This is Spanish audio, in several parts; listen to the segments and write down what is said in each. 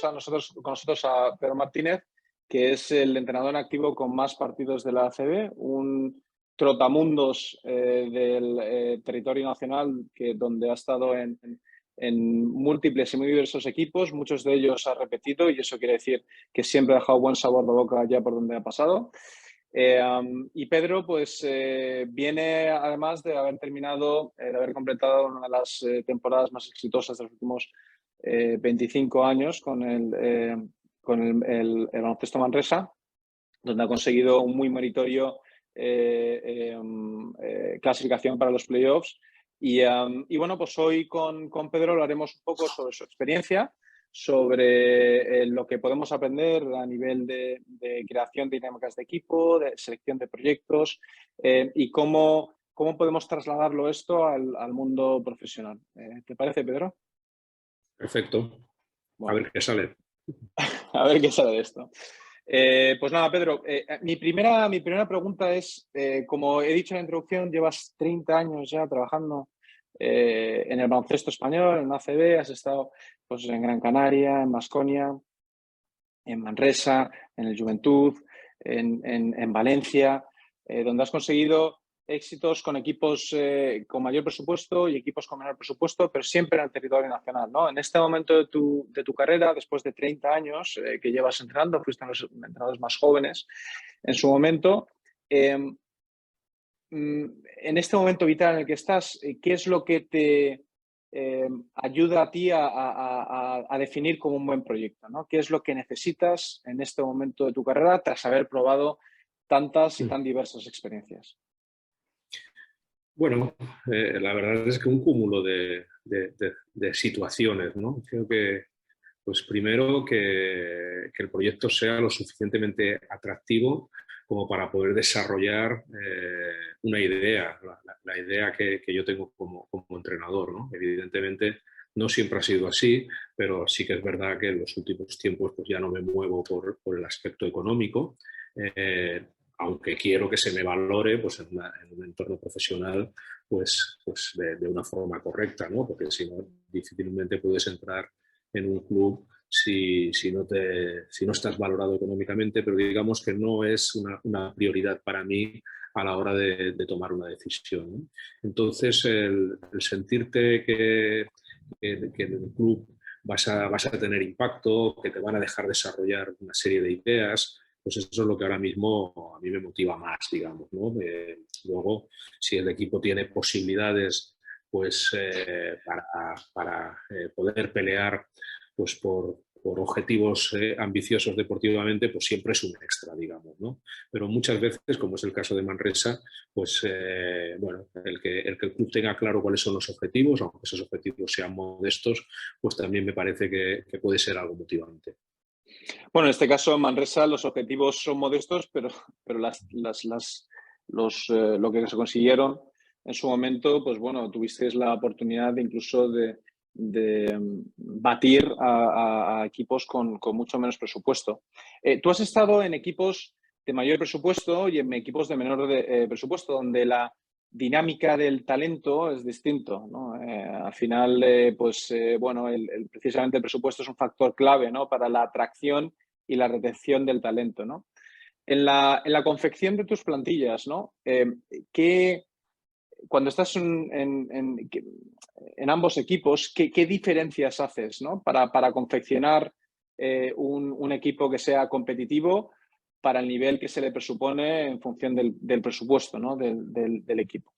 tenemos con nosotros a Pedro Martínez, que es el entrenador en activo con más partidos de la ACB, un trotamundos del territorio nacional, donde ha estado en múltiples y muy diversos equipos. Muchos de ellos ha repetido y eso quiere decir que siempre ha dejado buen sabor de boca ya por donde ha pasado. Y Pedro pues viene además de haber terminado, de haber completado una de las temporadas más exitosas de los últimos 25 años con el baloncesto Manresa, donde ha conseguido un muy meritorio clasificación para los playoffs. Y bueno, pues hoy con Pedro hablaremos un poco sobre su experiencia, sobre lo que podemos aprender a nivel de creación de dinámicas de equipo, de selección de proyectos y cómo podemos trasladarlo esto al mundo profesional. ¿Te parece, Pedro? Perfecto. Bueno, a ver qué sale. A ver qué sale de esto. Pues nada, Pedro, mi primera pregunta es, como he dicho en la introducción, llevas 30 años ya trabajando en el baloncesto español, en la ACB, has estado pues, en Gran Canaria, en Baskonia, en Manresa, en el Juventud, en Valencia, donde has conseguido éxitos con equipos con mayor presupuesto y equipos con menor presupuesto, pero siempre en el territorio nacional, ¿no? En este momento de tu carrera, después de 30 años que llevas entrenando, fuiste uno de los entrenadores más jóvenes en su momento. En este momento vital en el que estás, ¿qué es lo que te ayuda a ti a definir como un buen proyecto, ¿no? ¿Qué es lo que necesitas en este momento de tu carrera tras haber probado tantas y tan diversas experiencias? Bueno, la verdad es que un cúmulo de situaciones, ¿no? Creo que, pues primero, que el proyecto sea lo suficientemente atractivo como para poder desarrollar una idea, la idea que yo tengo como entrenador, ¿no? Evidentemente, no siempre ha sido así, pero sí que es verdad que en los últimos tiempos pues ya no me muevo por el aspecto económico. Aunque quiero que se me valore pues, en un entorno profesional pues de una forma correcta, ¿no? Porque si no, difícilmente puedes entrar en un club si no estás valorado económicamente, pero digamos que no es una prioridad para mí a la hora de tomar una decisión, ¿no? Entonces, el sentirte que en el club vas a tener impacto, que te van a dejar desarrollar una serie de ideas, pues eso es lo que ahora mismo a mí me motiva más, digamos, ¿no? Luego, si el equipo tiene posibilidades pues, para poder pelear pues, por objetivos ambiciosos deportivamente, pues siempre es un extra, digamos, ¿no? Pero muchas veces, como es el caso de Manresa, pues bueno, el que el club tenga claro cuáles son los objetivos, aunque esos objetivos sean modestos, pues también me parece que puede ser algo motivante. Bueno, en este caso, en Manresa, los objetivos son modestos, pero lo que se consiguieron en su momento, pues bueno, tuvisteis la oportunidad incluso de batir a equipos con mucho menos presupuesto. Tú has estado en equipos de mayor presupuesto y en equipos de menor presupuesto, donde la dinámica del talento es distinto, ¿no? Al final, bueno, precisamente el presupuesto es un factor clave, ¿no? Para la atracción y la retención del talento, ¿no? En la confección de tus plantillas, ¿no? Cuando estás en ambos equipos, ¿qué diferencias haces, ¿no? Para confeccionar un equipo que sea competitivo para el nivel que se le presupone en función del presupuesto, ¿no? del equipo.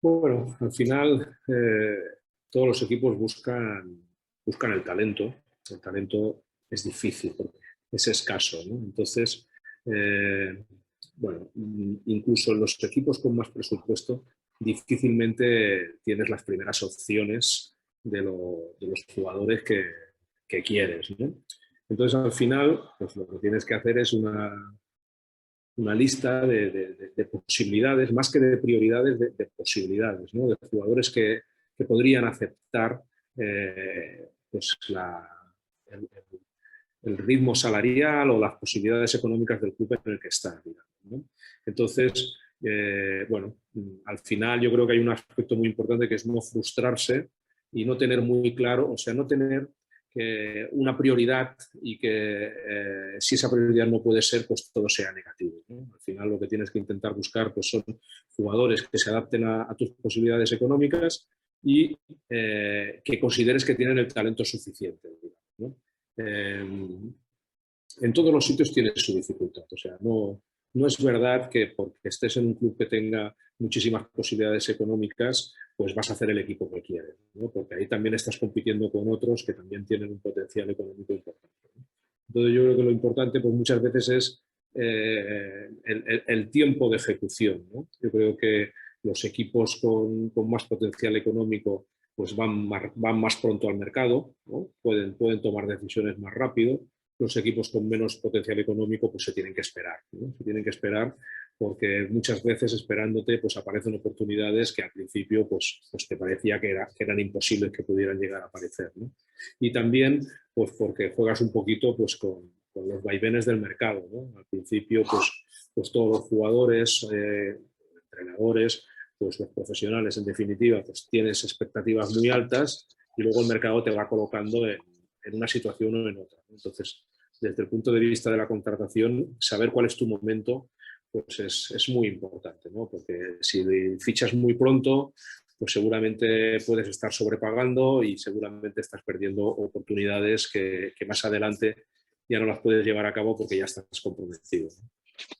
Bueno, al final todos los equipos buscan el talento. El talento es difícil, porque es escaso, ¿no? Entonces, bueno, incluso en los equipos con más presupuesto, difícilmente tienes las primeras opciones de los jugadores que quieres, ¿no? Entonces, al final, pues lo que tienes que hacer es una lista de posibilidades, más que de prioridades, de posibilidades, ¿no? De jugadores que podrían aceptar pues el ritmo salarial o las posibilidades económicas del club en el que está, digamos, ¿no? Entonces, bueno, al final yo creo que hay un aspecto muy importante que es no frustrarse y no tener muy claro, o sea, no tener una prioridad y que si esa prioridad no puede ser, pues todo sea negativo, ¿no? Al final lo que tienes que intentar buscar pues son jugadores que se adapten a tus posibilidades económicas y que consideres que tienen el talento suficiente, ¿no? En todos los sitios tiene su dificultad, o sea, no es verdad que porque estés en un club que tenga muchísimas posibilidades económicas, pues vas a hacer el equipo que quieres, ¿no? Porque ahí también estás compitiendo con otros que también tienen un potencial económico importante, ¿no? Entonces yo creo que lo importante pues muchas veces es el tiempo de ejecución, ¿no? Yo creo que los equipos con más potencial económico pues van más pronto al mercado, ¿no? Pueden tomar decisiones más rápido. Los equipos con menos potencial económico pues se tienen que esperar, ¿no? Se tienen que esperar porque muchas veces esperándote pues aparecen oportunidades que al principio pues te parecía que eran imposibles que pudieran llegar a aparecer, ¿no? Y también pues porque juegas un poquito pues con los vaivenes del mercado, ¿no? Al principio pues todos los jugadores, entrenadores, pues los profesionales en definitiva pues tienes expectativas muy altas y luego el mercado te va colocando en una situación o en otra. Entonces, desde el punto de vista de la contratación, saber cuál es tu momento pues es muy importante, ¿no? Porque si fichas muy pronto, pues seguramente puedes estar sobrepagando y seguramente estás perdiendo oportunidades que más adelante ya no las puedes llevar a cabo porque ya estás comprometido, ¿no?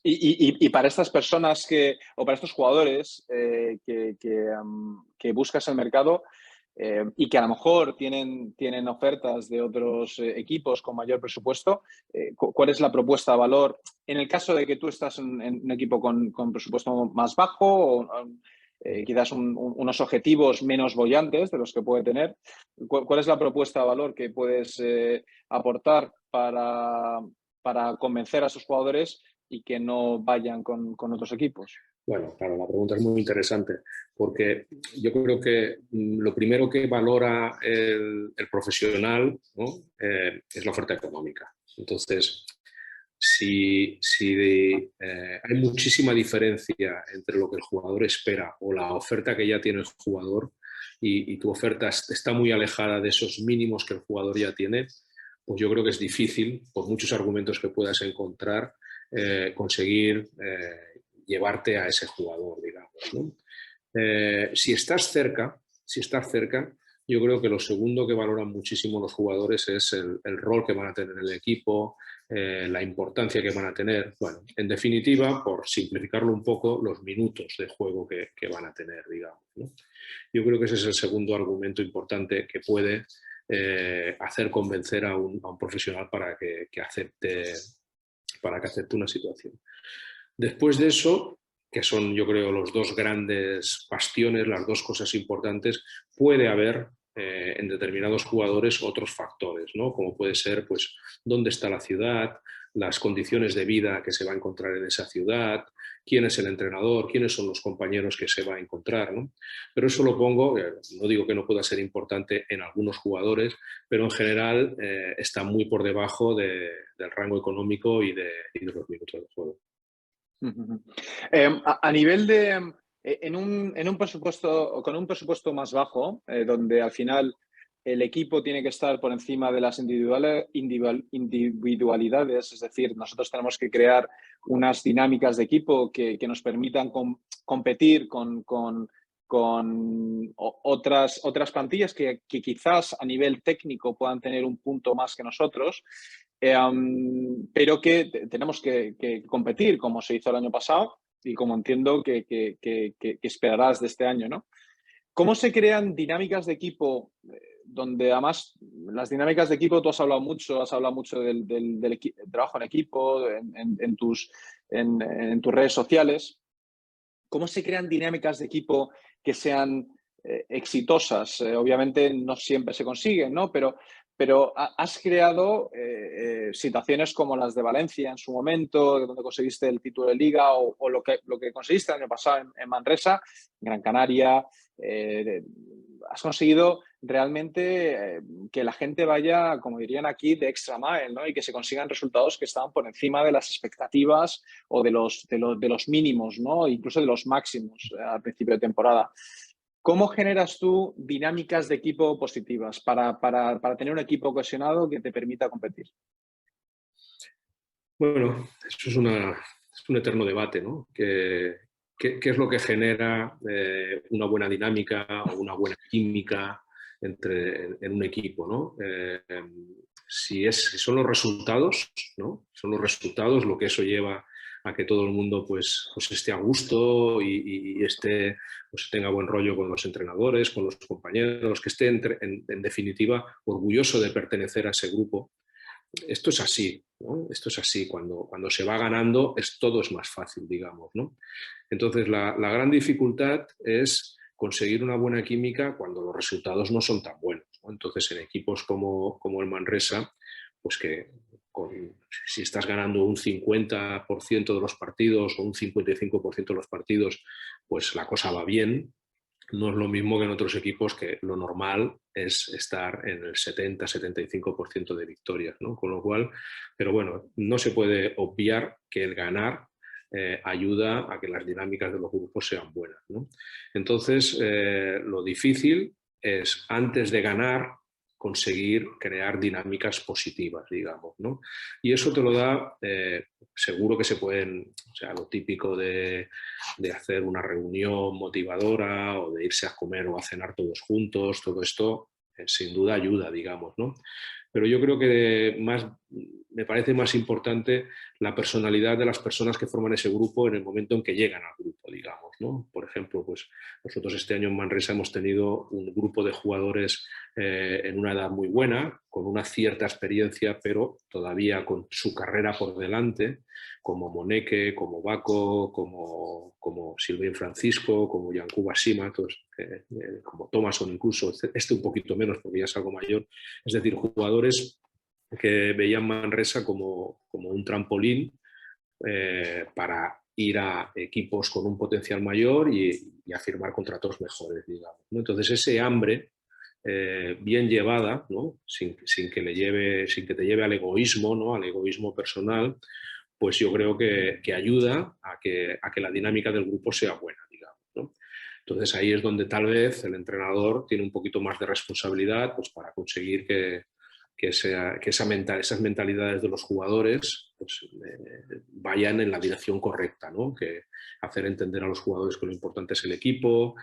Y para estas personas o para estos jugadores que buscas en el mercado y que a lo mejor tienen ofertas de otros equipos con mayor presupuesto, ¿cuál es la propuesta de valor? En el caso de que tú estás en un equipo con presupuesto más bajo o quizás unos objetivos menos bollantes de los que puede tener, ¿cuál es la propuesta de valor que puedes aportar para convencer a esos jugadores y que no vayan con otros equipos? Bueno, claro, la pregunta es muy interesante porque yo creo que lo primero que valora el profesional, ¿no? Es la oferta económica. Entonces, si hay muchísima diferencia entre lo que el jugador espera o la oferta que ya tiene el jugador y tu oferta está muy alejada de esos mínimos que el jugador ya tiene, pues yo creo que es difícil, por muchos argumentos que puedas encontrar, conseguir llevarte a ese jugador, digamos, ¿no? Si estás cerca, yo creo que lo segundo que valoran muchísimo los jugadores es el rol que van a tener en el equipo, la importancia que van a tener. Bueno, en definitiva, por simplificarlo un poco, los minutos de juego que van a tener, digamos, ¿no? Yo creo que ese es el segundo argumento importante que puede hacer convencer a un profesional para que acepte una situación. Después de eso, que son yo creo los dos grandes bastiones, las dos cosas importantes, puede haber en determinados jugadores otros factores, ¿no? Como puede ser pues dónde está la ciudad, las condiciones de vida que se va a encontrar en esa ciudad, quién es el entrenador, quiénes son los compañeros que se va a encontrar, ¿no? Pero eso lo pongo, no digo que no pueda ser importante en algunos jugadores, pero en general está muy por debajo del rango económico y de los minutos de juego. A nivel de, en un presupuesto, con un presupuesto más bajo, donde al final el equipo tiene que estar por encima de las individualidades, es decir, nosotros tenemos que crear unas dinámicas de equipo que nos permitan competir con otras plantillas que quizás a nivel técnico puedan tener un punto más que nosotros. Pero que tenemos que competir como se hizo el año pasado y como entiendo que esperarás de este año, ¿no? ¿Cómo se crean dinámicas de equipo donde además las dinámicas de equipo tú has hablado mucho del trabajo en equipo en tus redes sociales? ¿Cómo se crean dinámicas de equipo que sean exitosas? Obviamente no siempre se consiguen, ¿no? Pero has creado situaciones como las de Valencia en su momento, donde conseguiste el título de Liga, o lo que conseguiste el año pasado en Manresa, Gran Canaria. Has conseguido realmente que la gente vaya, como dirían aquí, de extra mile, ¿no? Y que se consigan resultados que estaban por encima de las expectativas o de los mínimos, ¿no? Incluso de los máximos al principio de temporada. ¿Cómo generas tú dinámicas de equipo positivas para tener un equipo cohesionado que te permita competir? Bueno, eso es un eterno debate, ¿no? ¿Qué es lo que genera una buena dinámica o una buena química en un equipo, ¿no? Si son los resultados, ¿no? Son los resultados lo que eso lleva a que todo el mundo pues esté a gusto y esté, pues tenga buen rollo con los entrenadores, con los compañeros, que esté en definitiva orgulloso de pertenecer a ese grupo. Esto es así, ¿no? Esto es así. Cuando se va ganando, todo es más fácil, digamos, ¿no? Entonces, la gran dificultad es conseguir una buena química cuando los resultados no son tan buenos, ¿no? Entonces, en equipos como el Manresa, pues si estás ganando un 50% de los partidos o un 55% de los partidos, pues la cosa va bien. No es lo mismo que en otros equipos, que lo normal es estar en el 70-75% de victorias, ¿no? Con lo cual, pero bueno, no se puede obviar que el ganar ayuda a que las dinámicas de los grupos sean buenas, ¿no? Entonces, lo difícil es, antes de ganar, conseguir crear dinámicas positivas, digamos, ¿no? Y eso te lo da, seguro que se pueden, o sea, lo típico de hacer una reunión motivadora o de irse a comer o a cenar todos juntos, todo esto sin duda ayuda, digamos, ¿no? Pero yo creo que me parece más importante la personalidad de las personas que forman ese grupo en el momento en que llegan al grupo, digamos, ¿no? Por ejemplo, pues nosotros este año en Manresa hemos tenido un grupo de jugadores en una edad muy buena, con una cierta experiencia, pero todavía con su carrera por delante, como Moneke, como Baco, como Silvín Francisco, como Yankuba Sima, como Thomason incluso, un poquito menos porque ya es algo mayor. Es decir, jugadores que veían Manresa como un trampolín para ir a equipos con un potencial mayor y a firmar contratos mejores, digamos, ¿no? Entonces ese hambre bien llevada, ¿no? sin que te lleve al egoísmo, ¿no? Al egoísmo personal, pues yo creo que ayuda a que la dinámica del grupo sea buena, digamos, ¿no? Entonces ahí es donde tal vez el entrenador tiene un poquito más de responsabilidad, pues, para conseguir esas mentalidades de los jugadores pues, vayan en la dirección correcta, ¿no? Que hacer entender a los jugadores que lo importante es el equipo,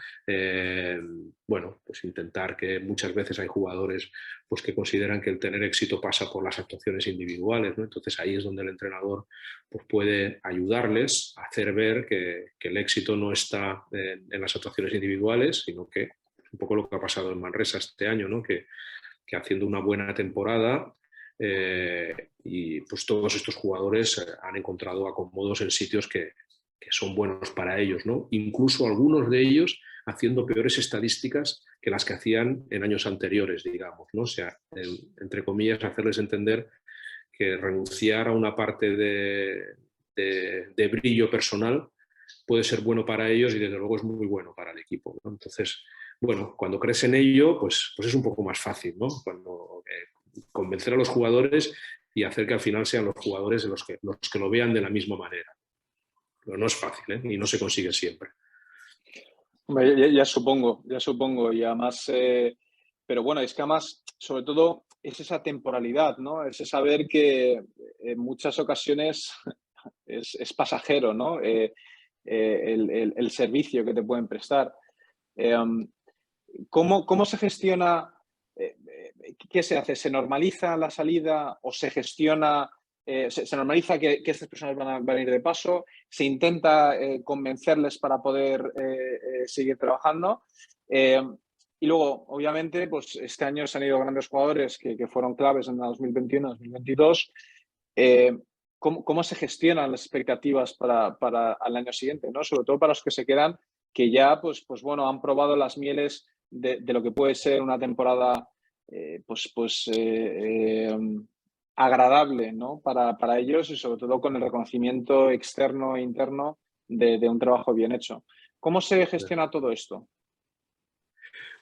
bueno, pues intentar, que muchas veces hay jugadores pues, que consideran que el tener éxito pasa por las actuaciones individuales, ¿no? Entonces ahí es donde el entrenador pues, puede ayudarles a hacer ver que el éxito no está en las actuaciones individuales, sino que es un poco lo que ha pasado en Manresa este año, ¿no? Que haciendo una buena temporada y pues todos estos jugadores han encontrado acomodos en sitios que son buenos para ellos, ¿no? Incluso algunos de ellos haciendo peores estadísticas que las que hacían en años anteriores, digamos, ¿no? O sea, entre comillas, hacerles entender que renunciar a una parte de brillo personal puede ser bueno para ellos y desde luego es muy bueno para el equipo, ¿no? Entonces, bueno, cuando crees en ello, pues es un poco más fácil, ¿no? Cuando convencer a los jugadores y hacer que al final sean los jugadores los que lo vean de la misma manera. Pero no es fácil, ¿eh? Y no se consigue siempre. Hombre, ya supongo, y además, pero bueno, es que además, sobre todo, es esa temporalidad, ¿no? Es saber que en muchas ocasiones es pasajero, ¿no? El servicio que te pueden prestar. ¿Cómo se gestiona? ¿Qué se hace? ¿Se normaliza la salida o se gestiona? Se normaliza que estas personas van a ir de paso, se intenta convencerles para poder seguir trabajando. Y luego, obviamente, pues este año se han ido grandes jugadores que fueron claves en 2021-2022. ¿Cómo se gestionan las expectativas para el año siguiente, ¿no? Sobre todo para los que se quedan, que ya pues bueno, han probado las mieles de lo que puede ser una temporada agradable, ¿no? Para ellos y sobre todo con el reconocimiento externo e interno de un trabajo bien hecho. ¿Cómo se gestiona todo esto?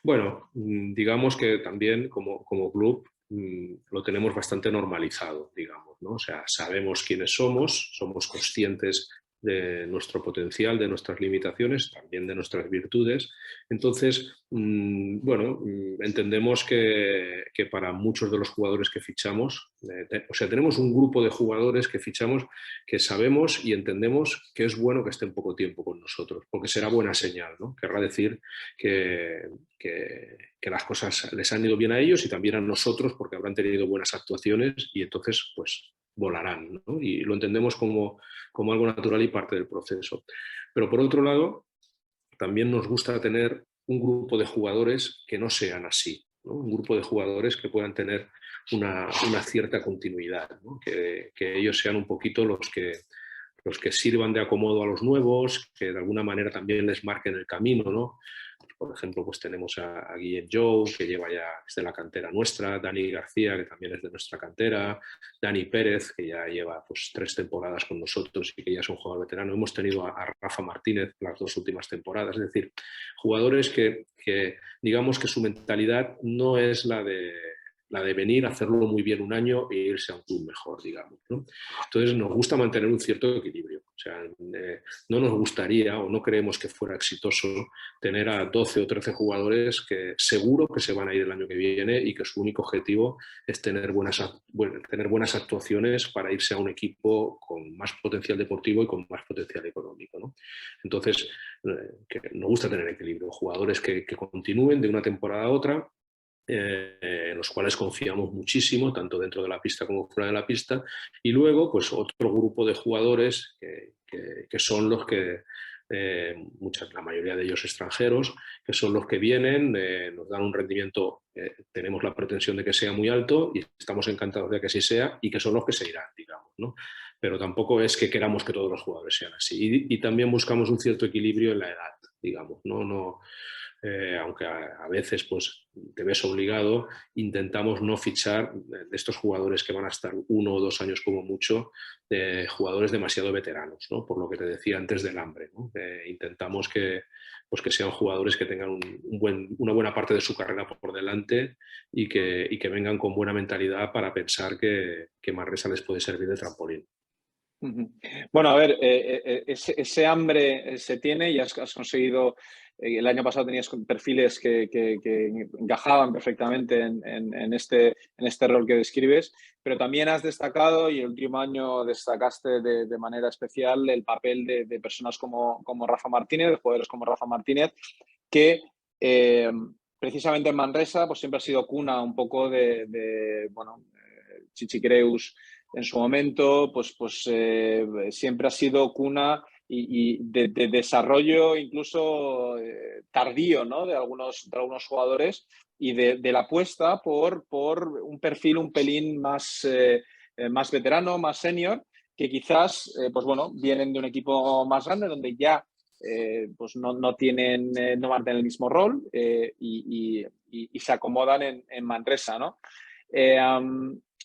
Bueno, digamos que también como club lo tenemos bastante normalizado, digamos, ¿no? O sea, sabemos quiénes somos conscientes de nuestro potencial, de nuestras limitaciones, también de nuestras virtudes. Entonces, bueno, entendemos que para muchos de los jugadores que fichamos, o sea, tenemos un grupo de jugadores que fichamos que sabemos y entendemos que es bueno que estén poco tiempo con nosotros, porque será buena señal, ¿no? Querrá decir que las cosas les han ido bien a ellos y también a nosotros, porque habrán tenido buenas actuaciones y entonces, pues, volarán, ¿no? Y lo entendemos como algo natural y parte del proceso. Pero por otro lado, también nos gusta tener un grupo de jugadores que no sean así, ¿no? Un grupo de jugadores que puedan tener una cierta continuidad, ¿no? Que ellos sean un poquito los que sirvan de acomodo a los nuevos, que de alguna manera también les marquen el camino, ¿no? Por ejemplo, pues tenemos a Guillem Jou, que lleva ya, es de la cantera nuestra, Dani García, que también es de nuestra cantera, Dani Pérez, que ya lleva pues 3 temporadas con nosotros y que ya es un jugador veterano. Hemos tenido a Rafa Martínez las 2 últimas temporadas, es decir, jugadores que digamos que su mentalidad no es la de venir a hacerlo muy bien un año e irse a un club mejor, digamos, ¿no? Entonces nos gusta mantener un cierto equilibrio. O sea, no nos gustaría o no creemos que fuera exitoso tener a 12 o 13 jugadores que seguro que se van a ir el año que viene y que su único objetivo es tener buenas actuaciones para irse a un equipo con más potencial deportivo y con más potencial económico, ¿no? Entonces, que nos gusta tener equilibrio. Jugadores que continúen de una temporada a otra, en los cuales confiamos muchísimo, tanto dentro de la pista como fuera de la pista, y luego pues otro grupo de jugadores que son los que, la mayoría de ellos extranjeros, que son los que vienen, nos dan un rendimiento, tenemos la pretensión de que sea muy alto y estamos encantados de que así sea, y que son los que se irán, digamos, ¿no? Pero tampoco es que queramos que todos los jugadores sean así. Y también buscamos un cierto equilibrio en la edad, digamos, ¿no? Aunque a veces pues, te ves obligado, intentamos no fichar de estos jugadores que van a estar 1 o 2 años como mucho, de jugadores demasiado veteranos, ¿no? Por lo que te decía antes del hambre, ¿no? Intentamos que sean jugadores que tengan una buena parte de su carrera por delante y que vengan con buena mentalidad para pensar que Manresa les puede servir de trampolín. Bueno, a ver, ese hambre se tiene y has conseguido, el año pasado tenías perfiles que encajaban perfectamente en este rol que describes, pero también has destacado y el último año destacaste de manera especial el papel de personas como Rafa Martínez, de jugadores como Rafa Martínez, que precisamente en Manresa pues siempre ha sido cuna un poco Chichi Creus en su momento, pues siempre ha sido cuna y de desarrollo incluso tardío, ¿no? de algunos jugadores y de la apuesta por un perfil un pelín más veterano, más senior, que quizás vienen de un equipo más grande donde ya pues no mantienen el mismo rol y se acomodan en Manresa, ¿no?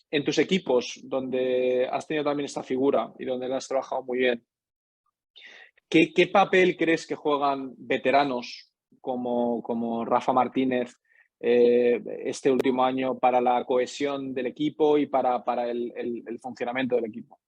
En tus equipos, donde has tenido también esta figura y donde la has trabajado muy bien, ¿qué papel crees que juegan veteranos como Rafa Martínez este último año para la cohesión del equipo y para el funcionamiento del equipo?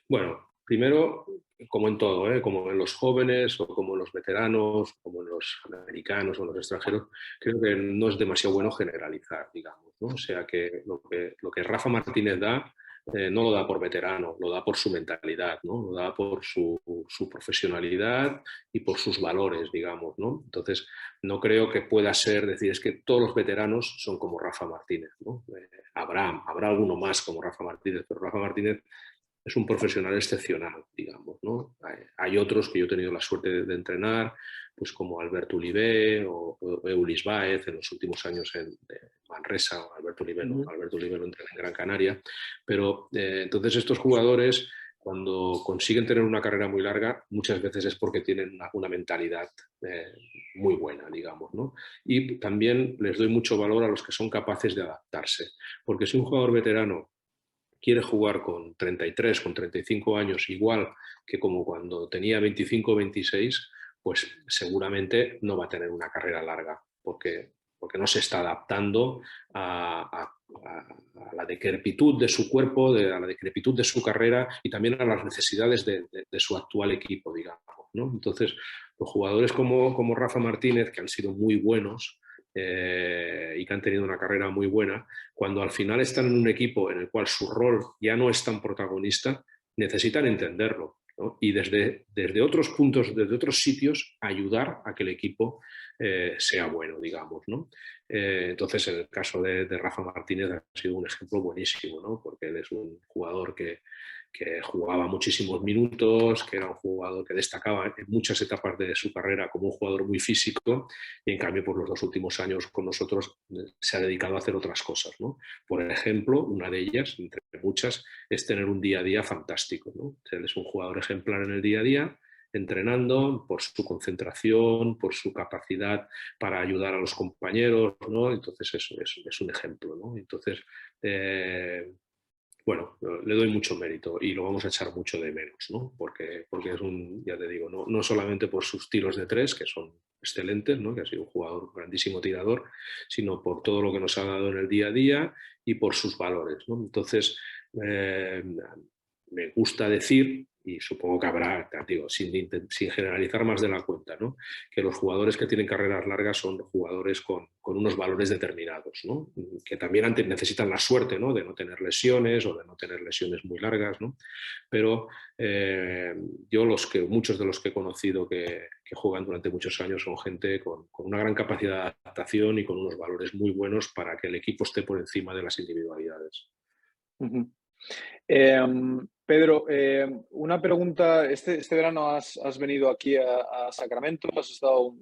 Bueno, primero, como en todo, como en los jóvenes o como en los veteranos, como en los americanos o en los extranjeros, creo que no es demasiado bueno generalizar, digamos, ¿no? O sea que lo que Rafa Martínez da, no lo da por veterano, lo da por su mentalidad, ¿no? Lo da por su profesionalidad y por sus valores, digamos, ¿no? Entonces, no creo que pueda ser decir, es que todos los veteranos son como Rafa Martínez, ¿no? Habrá alguno más como Rafa Martínez, pero Rafa Martínez es un profesional excepcional, digamos, ¿no? Hay otros que yo he tenido la suerte de entrenar, pues como Alberto Olivé o Eulis Báez en los últimos años en Manresa, o Alberto Olivé, no, Alberto Olivé lo entrena en Gran Canaria, pero entonces estos jugadores cuando consiguen tener una carrera muy larga muchas veces es porque tienen una mentalidad muy buena, digamos, ¿no? Y también les doy mucho valor a los que son capaces de adaptarse, porque si un jugador veterano quiere jugar con 33, con 35 años, igual que como cuando tenía 25 o 26, pues seguramente no va a tener una carrera larga, porque no se está adaptando a a la decrepitud de su cuerpo, a la decrepitud de su carrera y también a las necesidades de su actual equipo, digamos, ¿no? Entonces, los jugadores como Rafa Martínez, que han sido muy buenos y que han tenido una carrera muy buena, cuando al final están en un equipo en el cual su rol ya no es tan protagonista, necesitan entenderlo, ¿no? Y desde otros puntos, desde otros sitios, ayudar a que el equipo sea bueno, digamos, ¿no? Entonces, en el caso de Rafa Martínez ha sido un ejemplo buenísimo, ¿no? Porque él es un jugador que jugaba muchísimos minutos, que era un jugador que destacaba en muchas etapas de su carrera como un jugador muy físico, y en cambio por los 2 últimos años con nosotros se ha dedicado a hacer otras cosas, ¿no? Por ejemplo, una de ellas, entre muchas, es tener un día a día fantástico, ¿no? O sea, él es un jugador ejemplar en el día a día, entrenando, por su concentración, por su capacidad para ayudar a los compañeros, ¿no? Entonces es un ejemplo, ¿no? Entonces, bueno, le doy mucho mérito y lo vamos a echar mucho de menos, ¿no? Porque es ya te digo, no solamente por sus tiros de 3, que son excelentes, ¿no? Que ha sido un jugador, un grandísimo tirador, sino por todo lo que nos ha dado en el día a día y por sus valores, ¿no? Entonces, me gusta decir, y supongo que habrá, digo, sin generalizar más de la cuenta, ¿no? Que los jugadores que tienen carreras largas son jugadores con unos valores determinados, ¿no? Que también necesitan la suerte, ¿no? De no tener lesiones o de no tener lesiones muy largas, ¿no? Pero yo muchos de los que he conocido que juegan durante muchos años son gente con una gran capacidad de adaptación y con unos valores muy buenos para que el equipo esté por encima de las individualidades. Uh-huh. Pedro, una pregunta. Este verano has venido aquí a Sacramento, has estado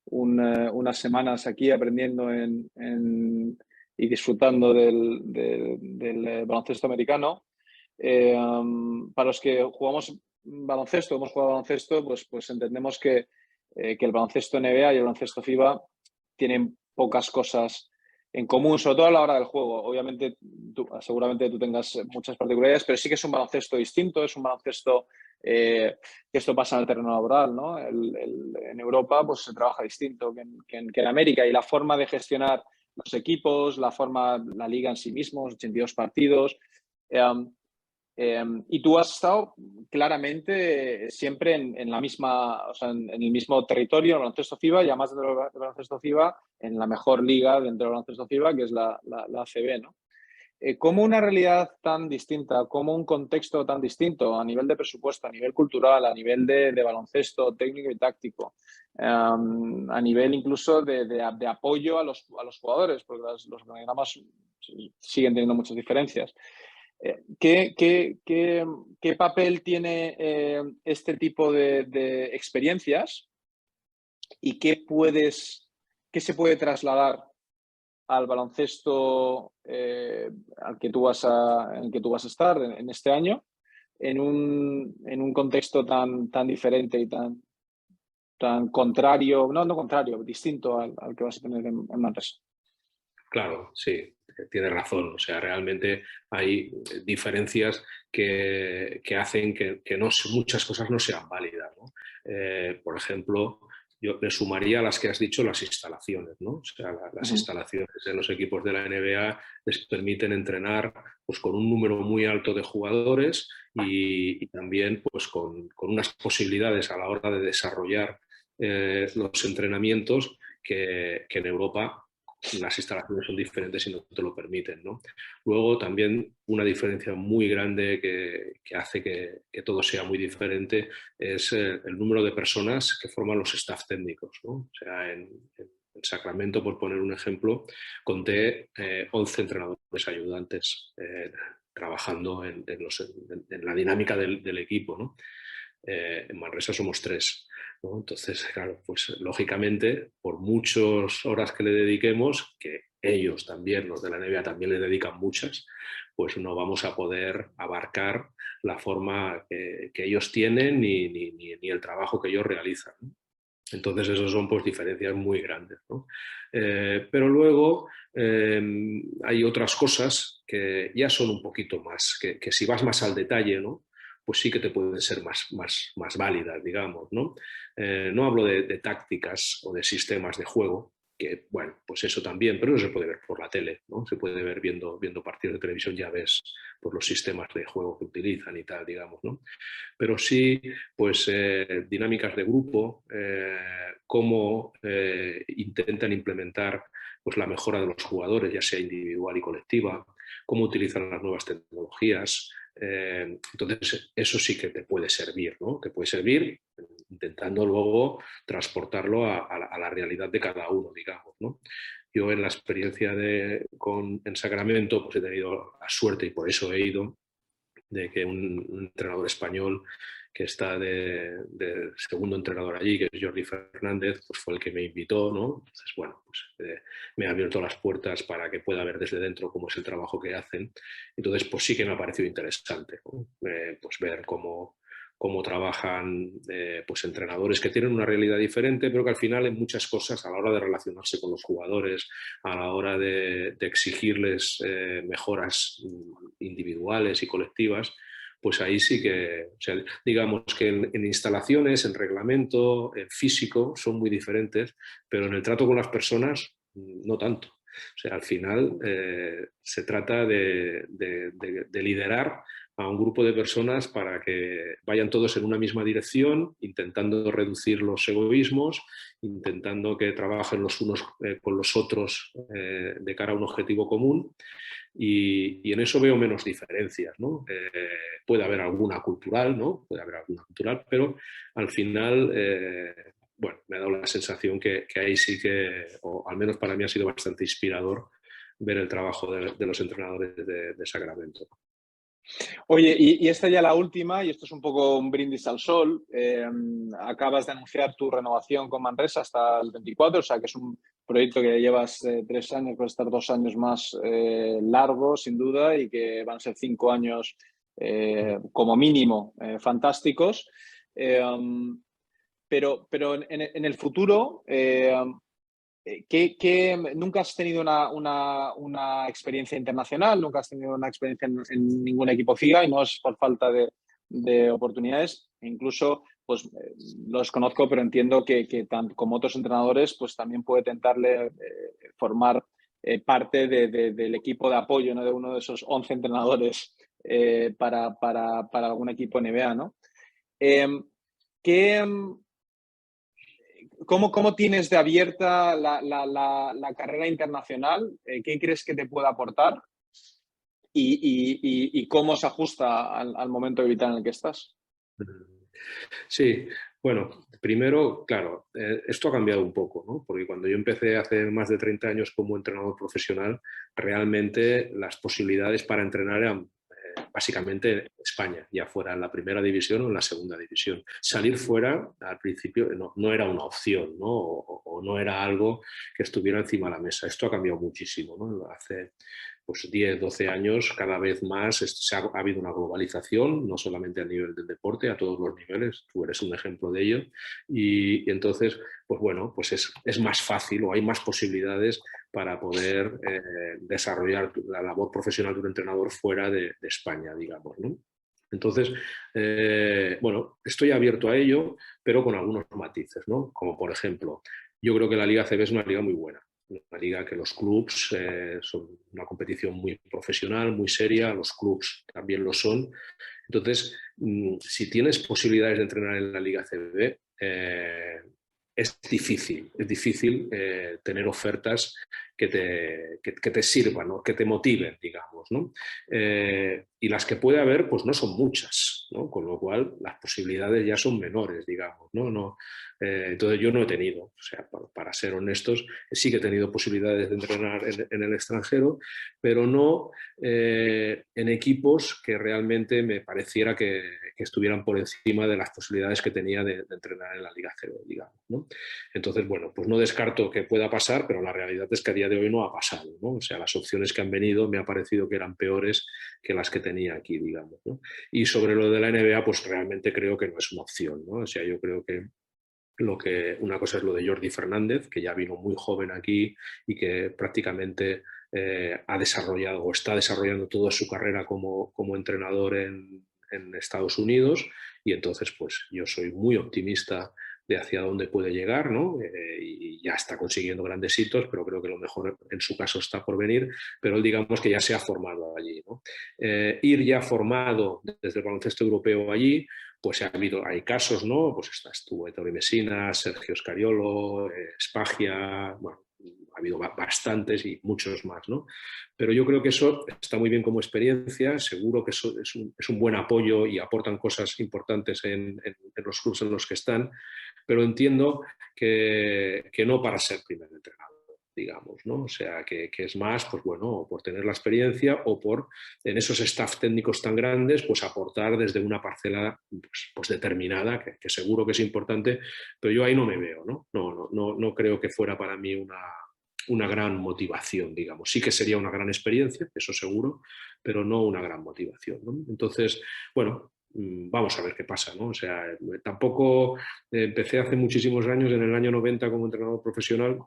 unas semanas aquí aprendiendo y disfrutando del baloncesto americano. Para los que jugamos baloncesto, hemos jugado baloncesto, pues entendemos que el baloncesto NBA y el baloncesto FIBA tienen pocas cosas en común, sobre todo a la hora del juego. Obviamente, seguramente tú tengas muchas particularidades, pero sí que es un baloncesto distinto, es un baloncesto que esto pasa en el terreno laboral, ¿no? En Europa pues se trabaja distinto que en América, y la forma de gestionar los equipos, la liga en sí mismo, 82 partidos. Y tú has estado claramente siempre en la misma, o sea, en el mismo territorio, en el baloncesto FIBA, y además del baloncesto FIBA, en la mejor liga dentro del baloncesto FIBA, que es la ACB, ¿no? ¿Cómo una realidad tan distinta, cómo un contexto tan distinto a nivel de presupuesto, a nivel cultural, a nivel de baloncesto técnico y táctico, a nivel incluso de apoyo a los jugadores, porque los organigramas siguen teniendo muchas diferencias? ¿Qué papel tiene este tipo de experiencias y qué se puede trasladar al baloncesto en el que tú vas a estar en este año en un contexto tan diferente y tan contrario, no contrario, distinto al que vas a tener en Manresa? Claro, sí, tienes razón. O sea, realmente hay diferencias que hacen que muchas cosas no sean válidas, ¿no? Por ejemplo, yo le sumaría a las que has dicho las instalaciones, ¿no? O sea, las instalaciones en los equipos de la NBA les permiten entrenar pues, con un número muy alto de jugadores y también pues, con unas posibilidades a la hora de desarrollar los entrenamientos que en Europa las instalaciones son diferentes y no te lo permiten, ¿no? Luego también una diferencia muy grande que hace que todo sea muy diferente es el número de personas que forman los staff técnicos, ¿no? O sea, en Sacramento, por poner un ejemplo, conté 11 entrenadores ayudantes trabajando en la dinámica del equipo, ¿no? En Manresa somos 3. ¿no? Entonces, claro, pues lógicamente, por muchas horas que le dediquemos, que ellos también, los de la NBA también le dedican muchas, pues no vamos a poder abarcar la forma que ellos tienen ni el trabajo que ellos realizan, ¿no? Entonces, esos son pues diferencias muy grandes, ¿no? Pero luego hay otras cosas que ya son un poquito más, que si vas más al detalle, ¿no? Pues sí que te pueden ser más válidas, digamos, ¿no? No hablo de tácticas o de sistemas de juego, que, bueno, pues eso también, pero no se puede ver por la tele, ¿no? Se puede ver viendo partidos de televisión, ya ves por los sistemas de juego que utilizan y tal, digamos, ¿no? Pero sí, pues dinámicas de grupo, cómo intentan implementar pues, la mejora de los jugadores, ya sea individual y colectiva, cómo utilizan las nuevas tecnologías. Entonces, eso sí que te puede servir, ¿no? Te puede servir intentando luego transportarlo a la realidad de cada uno, digamos, ¿no? Yo en la experiencia en Sacramento pues he tenido la suerte, y por eso he ido, de que un entrenador español que está de segundo entrenador allí, que es Jordi Fernández, pues fue el que me invitó, ¿no? Entonces, bueno, pues me ha abierto las puertas para que pueda ver desde dentro cómo es el trabajo que hacen. Entonces, pues sí que me ha parecido interesante, ¿no? Pues ver cómo trabajan pues entrenadores que tienen una realidad diferente, pero que al final en muchas cosas, a la hora de relacionarse con los jugadores, a la hora de exigirles mejoras individuales y colectivas, pues ahí sí que, o sea, digamos que en instalaciones, en reglamento, en físico, son muy diferentes, pero en el trato con las personas no tanto. O sea, al final se trata de liderar a un grupo de personas para que vayan todos en una misma dirección, intentando reducir los egoísmos, intentando que trabajen los unos con los otros de cara a un objetivo común. Y en eso veo menos diferencias, ¿no? Puede haber alguna cultural, ¿no? Puede haber alguna cultural, pero al final, bueno, me ha dado la sensación que ahí sí que, o al menos para mí ha sido bastante inspirador ver el trabajo de los entrenadores de Sacramento. Oye, y esta ya la última, y esto es un poco un brindis al sol. Acabas de anunciar tu renovación con Manresa hasta el 24, o sea que es un proyecto que llevas 3 años, va a estar 2 años más largo, sin duda, y que van a ser 5 años como mínimo fantásticos. Pero en el futuro, ¿nunca has tenido una experiencia internacional? ¿Nunca has tenido una experiencia en ningún equipo FIBA? Y no es por falta de oportunidades. Incluso, pues los conozco, pero entiendo que tanto como otros entrenadores, pues también puede tentarle formar parte del equipo de apoyo, ¿no? De uno de esos 11 entrenadores para algún equipo NBA, ¿no? ¿Qué, ¿Cómo tienes de abierta la carrera internacional? ¿Qué crees que te puede aportar? ¿Y cómo se ajusta al momento vital en el que estás? Sí, bueno, primero, claro, esto ha cambiado un poco, ¿no? Porque cuando yo empecé hace más de 30 años como entrenador profesional, realmente las posibilidades para entrenar eran básicamente en España, ya fuera en la primera división o en la segunda división. Salir fuera, al principio, no era una opción, ¿no? O no era algo que estuviera encima de la mesa. Esto ha cambiado muchísimo, ¿no? Hace pues 10, 12 años, cada vez más ha habido una globalización, no solamente a nivel del deporte, a todos los niveles, tú eres un ejemplo de ello, y entonces, pues bueno, pues es más fácil o hay más posibilidades para poder desarrollar la labor profesional de un entrenador fuera de España, digamos, ¿no? Entonces, bueno, estoy abierto a ello, pero con algunos matices, ¿no? Como por ejemplo, yo creo que la Liga ACB es una liga muy buena. Una liga que los clubs son una competición muy profesional, muy seria, los clubs también lo son. Entonces, si tienes posibilidades de entrenar en la Liga ACB, es difícil tener ofertas que te sirvan, ¿no? Que te motiven, digamos, ¿no? Y las que puede haber, pues no son muchas, ¿no? Con lo cual las posibilidades ya son menores, digamos, ¿no? Entonces yo no he tenido, o sea, para ser honestos, sí que he tenido posibilidades de entrenar en el extranjero, pero no en equipos que realmente me pareciera que estuvieran por encima de las posibilidades que tenía de entrenar en la Liga CB, digamos, ¿no? Entonces, bueno, pues no descarto que pueda pasar, pero la realidad es que a día de hoy no ha pasado, ¿no? O sea, las opciones que han venido me ha parecido que eran peores que las que tenía aquí, digamos, ¿no? Y sobre lo de la NBA, pues realmente creo que no es una opción, ¿no? O sea, yo creo que una cosa es lo de Jordi Fernández, que ya vino muy joven aquí y que prácticamente ha desarrollado o está desarrollando toda su carrera como entrenador en Estados Unidos, y entonces pues yo soy muy optimista de hacia dónde puede llegar, ¿no? Y ya está consiguiendo grandes hitos, pero creo que lo mejor en su caso está por venir, pero él digamos que ya se ha formado allí, ¿no? Ir ya formado desde el baloncesto europeo allí, pues hay casos, ¿no? Pues estuvo Ettore Messina, Sergio Scariolo, Spagia, bueno, ha habido bastantes y muchos más, ¿no? Pero yo creo que eso está muy bien como experiencia, seguro que eso es un buen apoyo y aportan cosas importantes en los clubes en los que están, pero entiendo que no para ser primer entrenador, digamos, ¿no? O sea, que es más, pues bueno, por tener la experiencia o por, en esos staff técnicos tan grandes, pues aportar desde una parcela pues determinada, que seguro que es importante, pero yo ahí no me veo, ¿no? No creo que fuera para mí una gran motivación, digamos. Sí que sería una gran experiencia, eso seguro, pero no una gran motivación, ¿no? Entonces, bueno, vamos a ver qué pasa, ¿no? O sea, tampoco empecé hace muchísimos años, en el año 90 como entrenador profesional,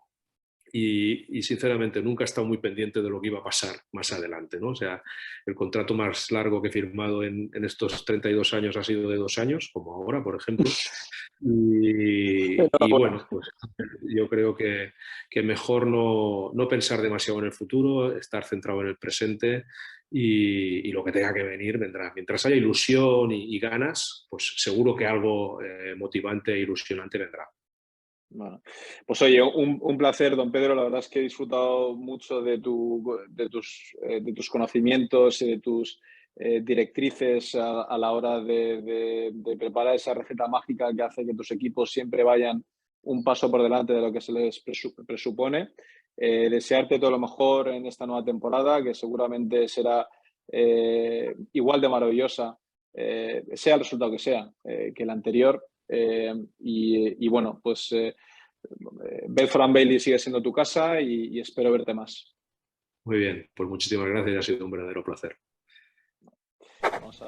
y sinceramente nunca he estado muy pendiente de lo que iba a pasar más adelante, ¿no? O sea, el contrato más largo que he firmado en estos 32 años ha sido de 2 años, como ahora, por ejemplo. Y bueno, pues yo creo que mejor no pensar demasiado en el futuro, estar centrado en el presente y lo que tenga que venir vendrá. Mientras haya ilusión y ganas, pues seguro que algo motivante e ilusionante vendrá. Bueno, pues oye, un placer, don Pedro. La verdad es que he disfrutado mucho de tus conocimientos y de tus directrices a la hora de preparar esa receta mágica que hace que tus equipos siempre vayan un paso por delante de lo que se les presupone. Desearte todo lo mejor en esta nueva temporada, que seguramente será igual de maravillosa, sea el resultado que sea, que el anterior. Y bueno, pues Bedford Bailey sigue siendo tu casa y espero verte más. Muy bien, pues muchísimas gracias, ha sido un verdadero placer. Vamos a...